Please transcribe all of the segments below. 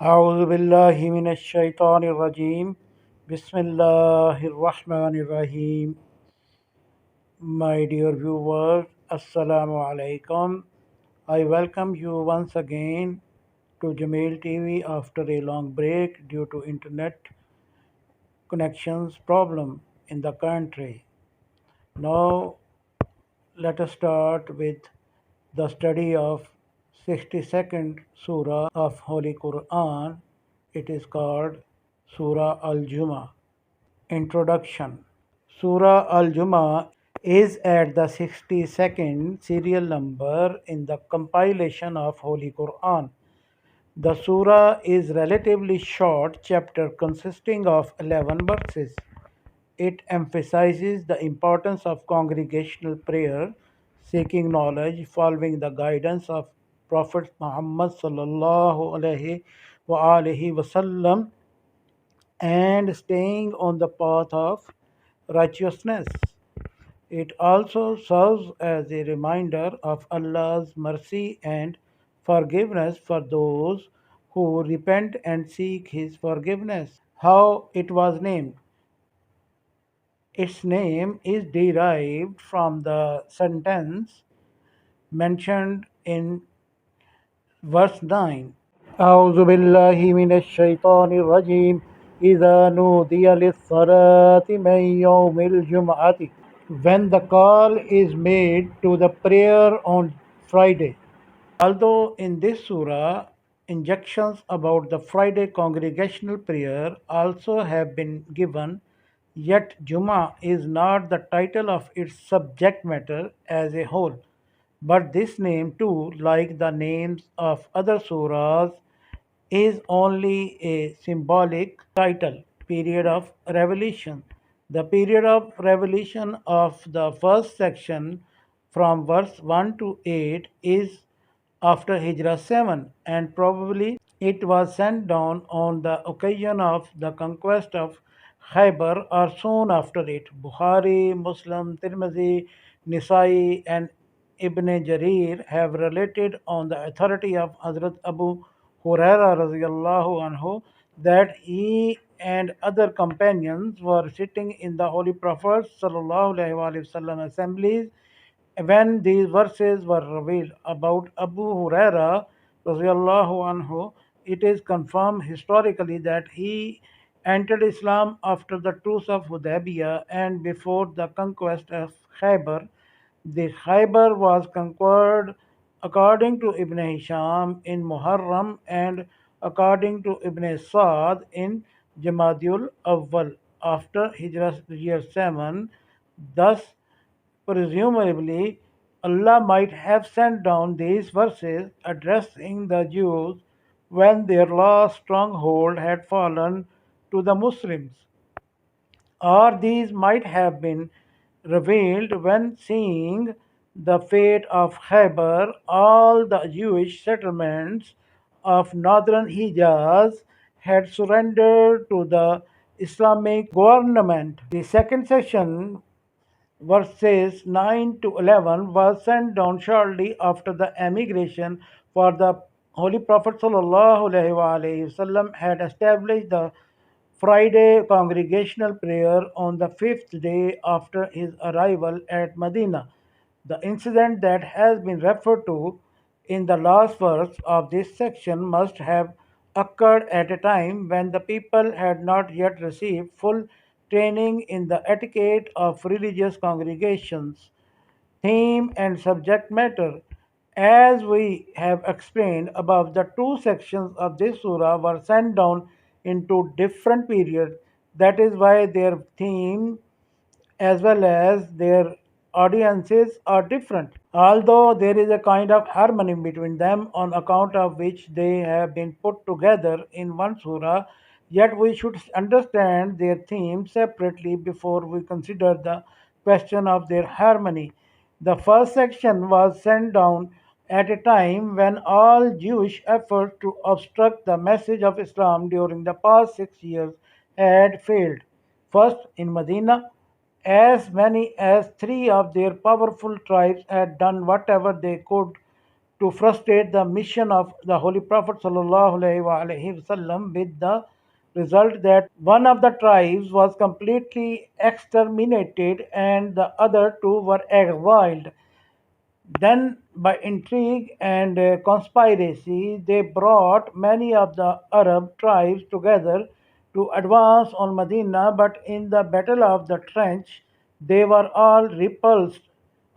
أعوذ بالله من الشيطان الرجيم بسم الله الرحمن الرحيم. My dear viewers, Assalamu alaikum. I welcome you once again to JemeilTv after a long break due to internet connections problem in the country. Now let us start with the study of 62nd surah of Holy Quran. It is called Surah Aljumah. Introduction. Surah Al-Jumu'ah is at the 62nd serial number in the compilation of Holy Quran. The surah is relatively short chapter consisting of 11 verses. It emphasizes the importance of congregational prayer, seeking knowledge, following the guidance of Prophet Muhammad sallallahu alaihi wasallam, and staying on the path of righteousness. It also serves as a reminder of Allah's mercy and forgiveness for those who repent and seek His forgiveness. How it was named. Its name is derived from the sentence mentioned in verse 9. أعوذ بالله من الشيطان الرجيم إذا نودي للصلاة من يوم الجمعة, when the call is made to the prayer on Friday. Although in this surah injunctions about the Friday congregational prayer also have been given, yet Jummah is not the title of its subject matter as a whole. But this name too, like the names of other surahs, is only a symbolic title. Period of revelation. The period of revelation of the first section from verse 1 to 8 is after Hijrah 7, and probably it was sent down on the occasion of the conquest of Khyber or soon after it. Bukhari, Muslim, Tirmidhi, Nisai, and Ibn Jarir have related on the authority of Hazrat Abu Huraira radiallahu anhu that he and other companions were sitting in the Holy Prophet sallallahu alaihi wasallam assemblies when these verses were revealed about Abu Huraira radiallahu anhu. It is confirmed historically that he entered Islam after the truce of Hudaybiyah and before the conquest of Khyber. The Khyber was conquered according to Ibn Hisham in Muharram and according to Ibn Sa'd in Jamadul Awwal after Hijrah year 7. Thus, presumably, Allah might have sent down these verses addressing the Jews when their last stronghold had fallen to the Muslims, or these might have been revealed when seeing the fate of Khyber. All the Jewish settlements of northern Hijaz had surrendered to the Islamic government. The second section, verses 9 to 11, was sent down shortly after the emigration, for the Holy Prophet ﷺ had established the Friday congregational prayer on the fifth day after his arrival at Medina. The incident that has been referred to in the last verse of this section must have occurred at a time when the people had not yet received full training in the etiquette of religious congregations. Theme and subject matter. As we have explained above, the two sections of this surah were sent down into different periods. That is why their theme as well as their audiences are different. Although there is a kind of harmony between them on account of which they have been put together in one surah, yet we should understand their theme separately before we consider the question of their harmony. The first section was sent down at a time when all Jewish efforts to obstruct the message of Islam during the past 6 years had failed. First, in Medina, as many as three of their powerful tribes had done whatever they could to frustrate the mission of the Holy Prophet ﷺ, with the result that one of the tribes was completely exterminated and the other two were exiled. Then, by intrigue and conspiracy, they brought many of the Arab tribes together to advance on Medina, but in the Battle of the Trench, they were all repulsed.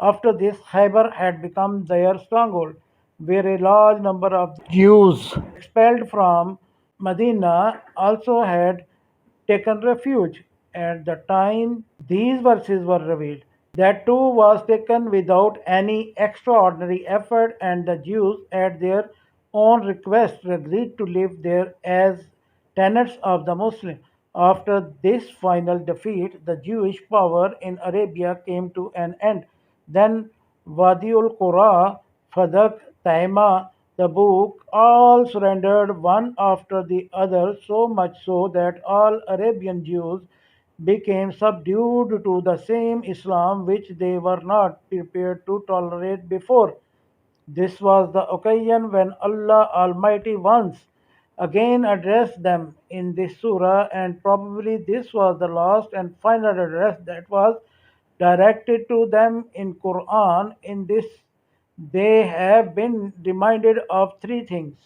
After this, Khyber had become their stronghold, where a large number of Jews expelled from Medina also had taken refuge. At the time these verses were revealed, that too was taken without any extraordinary effort, and the Jews, at their own request, agreed to live there as tenants of the Muslims. After this final defeat, the Jewish power in Arabia came to an end. Then Wadiul Qura, Fadak, Taima, Tabuk all surrendered one after the other, so much so that all Arabian Jews became subdued to the same Islam which they were not prepared to tolerate before. This was the occasion when Allah Almighty once again addressed them in this surah, and probably this was the last and final address that was directed to them in Quran. In this, they have been reminded of three things.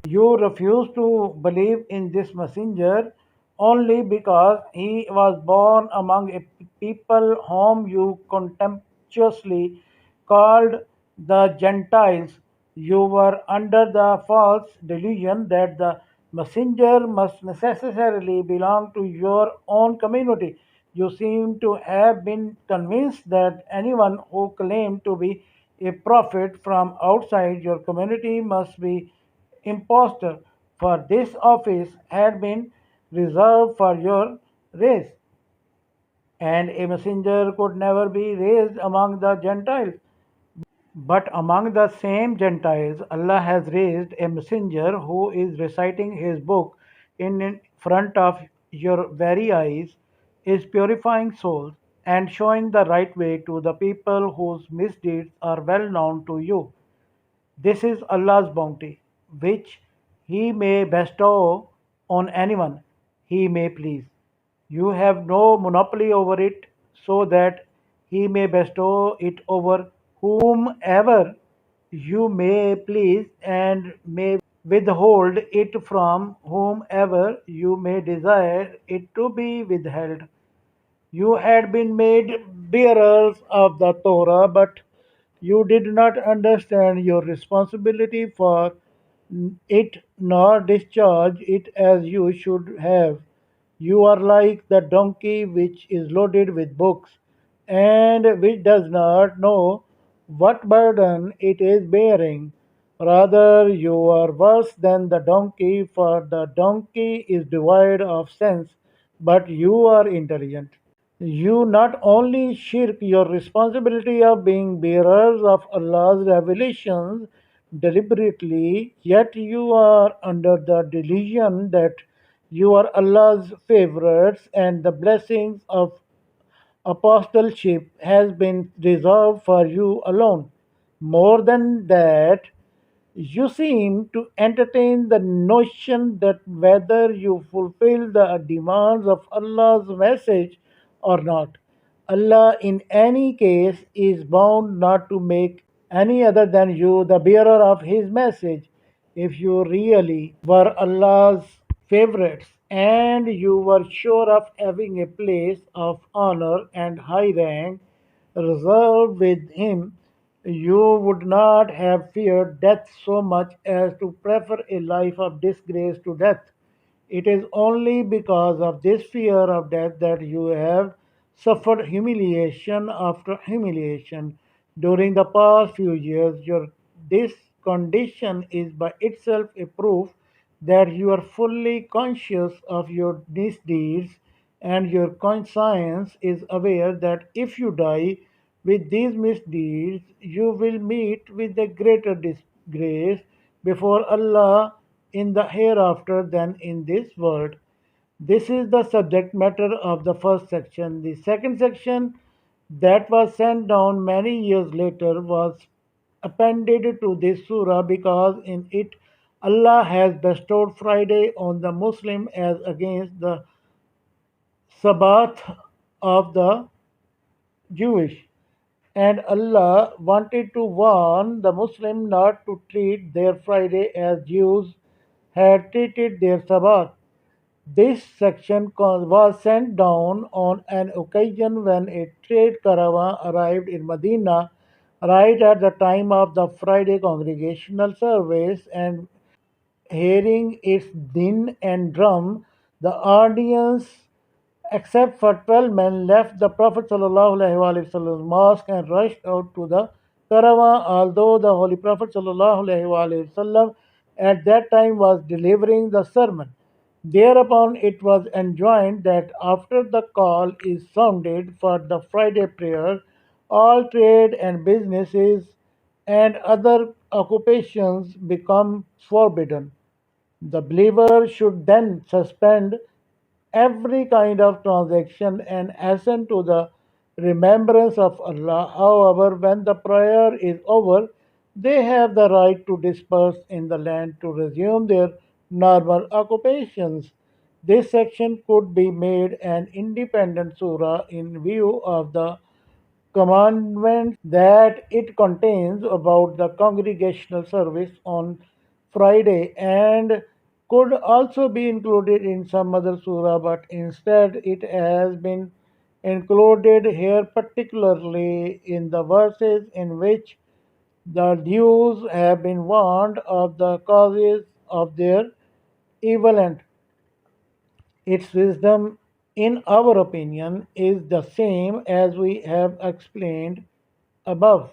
You refuse to believe in this messenger only because he was born among a people whom you contemptuously called the Gentiles. You were under the false delusion that the messenger must necessarily belong to your own community. You seem to have been convinced that anyone who claimed to be a prophet from outside your community must be impostor, for this office had been reserved for your race, and a messenger could never be raised among the Gentiles. But among the same Gentiles, Allah has raised a messenger who is reciting his book in front of your very eyes, is purifying souls, and showing the right way to the people whose misdeeds are well known to you. This is Allah's bounty, which He may bestow on anyone He may please. You have no monopoly over it, so that He may bestow it over whomever you may please, and may withhold it from whomever you may desire it to be withheld. You had been made bearers of the Torah, but you did not understand your responsibility for it nor discharge it as you should have. You are like the donkey which is loaded with books and which does not know what burden it is bearing. Rather, you are worse than the donkey, for the donkey is devoid of sense, but you are intelligent. You not only shirk your responsibility of being bearers of Allah's revelations deliberately, yet you are under the delusion that you are Allah's favorites and the blessings of apostleship has been reserved for you alone. More than that, you seem to entertain the notion that whether you fulfill the demands of Allah's message or not, Allah in any case is bound not to make any other than you the bearer of His message. If you really were Allah's favorites and you were sure of having a place of honor and high rank reserved with him, you would not have feared death so much as to prefer a life of disgrace to death. It is only because of this fear of death that you have suffered humiliation after humiliation during the past few years. This condition is by itself a proof that you are fully conscious of your misdeeds, and your conscience is aware that if you die with these misdeeds, you will meet with a greater disgrace before Allah in the hereafter than in this world. This is the subject matter of the first section. The second section, that was sent down many years later, was appended to this surah because in it Allah has bestowed Friday on the Muslim as against the Sabbath of the Jewish. And Allah wanted to warn the Muslim not to treat their Friday as Jews had treated their Sabbath. This section was sent down on an occasion when a trade caravan arrived in Medina right at the time of the Friday congregational service, and hearing its din and drum, the audience, except for 12 men, left the Prophet ﷺ's mosque and rushed out to the caravan, although the Holy Prophet ﷺ at that time was delivering the sermon. Thereupon it was enjoined that after the call is sounded for the Friday prayer, all trade and businesses and other occupations become forbidden. The believer should then suspend every kind of transaction and hasten to the remembrance of Allah. However, when the prayer is over, they have the right to disperse in the land to resume their normal occupations. This section could be made an independent surah in view of the commandments that it contains about the congregational service on Friday, and could also be included in some other surah, but instead it has been included here, particularly in the verses in which the Jews have been warned of the causes of their evil end. Its wisdom, in our opinion, is the same as we have explained above.